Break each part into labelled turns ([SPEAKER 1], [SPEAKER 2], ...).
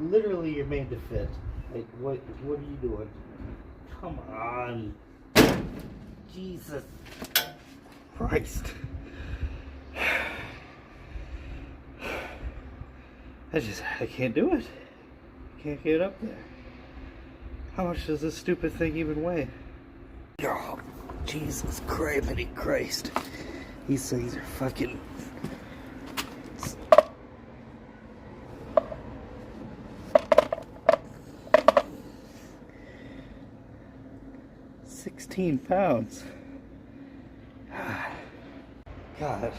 [SPEAKER 1] literally you're made to fit. Like, what are you doing? Come on. Jesus Christ. I can't do it. Can't get up there. How much does this stupid thing even weigh? Oh, Jesus Christ. These things are fucking... £16. God, it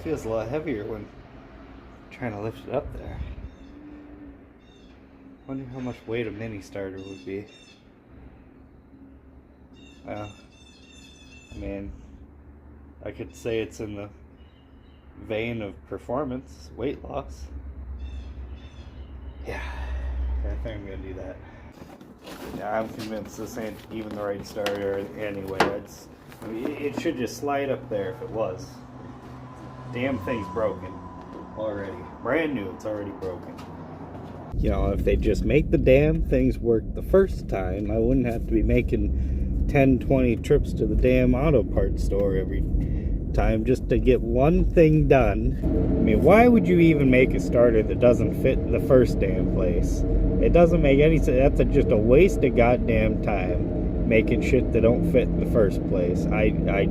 [SPEAKER 1] feels a lot heavier when trying to lift it up there. Wonder how much weight a mini starter would be. Well, I mean, I could say it's in the vein of performance, weight loss. Yeah, I think I'm gonna do that. Yeah, I'm convinced this ain't even the right starter anyway. I mean, it should just slide up there if it was. Damn thing's broken already. Brand new, it's already broken. You know, if they just make the damn things work the first time, I wouldn't have to be making 10, 20 trips to the damn auto parts store every time just to get one thing done. I mean, why would you even make a starter that doesn't fit in the first damn place? It doesn't make any sense. That's just a waste of goddamn time making shit that don't fit in the first place. It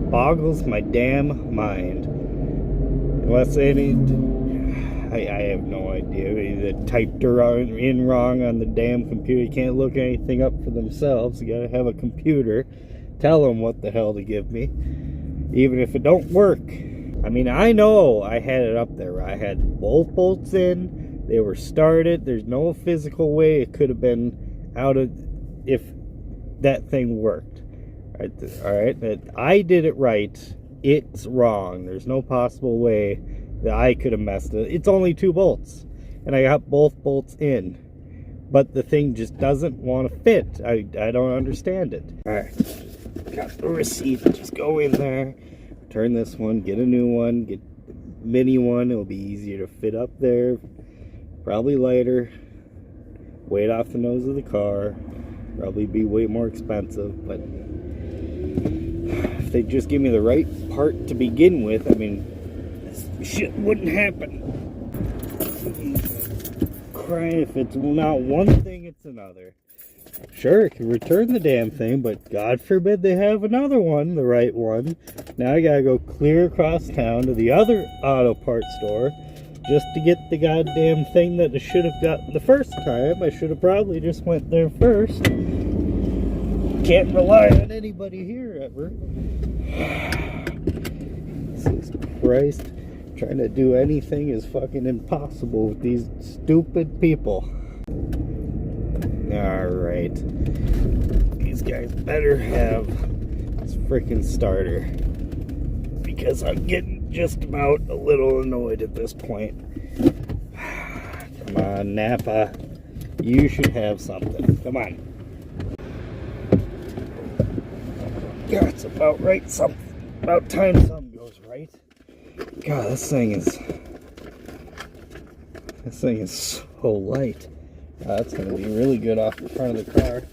[SPEAKER 1] boggles my damn mind. Unless any... I have no idea. They typed her in wrong on the damn computer. You can't look anything up for themselves. You gotta have a computer tell them what the hell to give me, even if it don't work. I mean, I know I had it up there. I had both bolts in. They were started. There's no physical way it could have been out of if that thing worked. All right, I did it right. It's wrong. There's no possible way that I could have messed it. It's only 2 bolts, and I got both bolts in, but the thing just doesn't want to fit. I don't understand it. All right, got the receipt. Just go in there, turn this one, get a new one, get the mini one. It'll be easier to fit up there, probably lighter, weight off the nose of the car, probably be way more expensive, but if they just give me the right part to begin with, I mean, this shit wouldn't happen. Crying if it's not one thing, it's another. Sure, it can return the damn thing, but God forbid they have another one, the right one. Now I gotta go clear across town to the other auto parts store just to get the goddamn thing that I should have got the first time. I should have probably just went there first. Can't rely on anybody here ever. Jesus Christ. Trying to do anything is fucking impossible with these stupid people. Alright. These guys better have this freaking starter, because I'm getting just about a little annoyed at this point. Come on, Napa. You should have something. Come on. Yeah, it's about right. About time something goes right. God, this thing is so light. That's gonna be really good off the front of the car.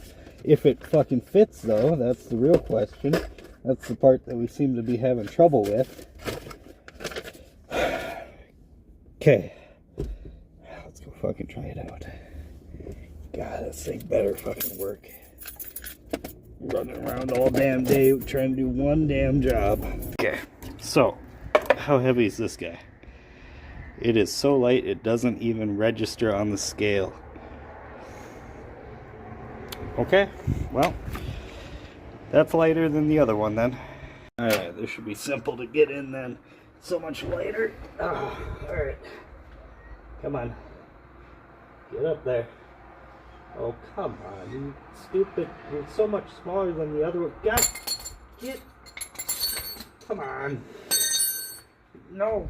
[SPEAKER 1] If it fucking fits, though, that's the real question. That's the part that we seem to be having trouble with. Okay, let's go fucking try it out. God, this thing better fucking work. Running around all damn day trying to do one damn job. Okay, so how heavy is this guy? It is so light it doesn't even register on the scale. Okay, well, that's lighter than the other one then. Alright, this should be simple to get in then. So much lighter. Oh, alright. Come on. Get up there. Oh, come on, you stupid. It's so much smaller than the other one. God, get. Come on. No.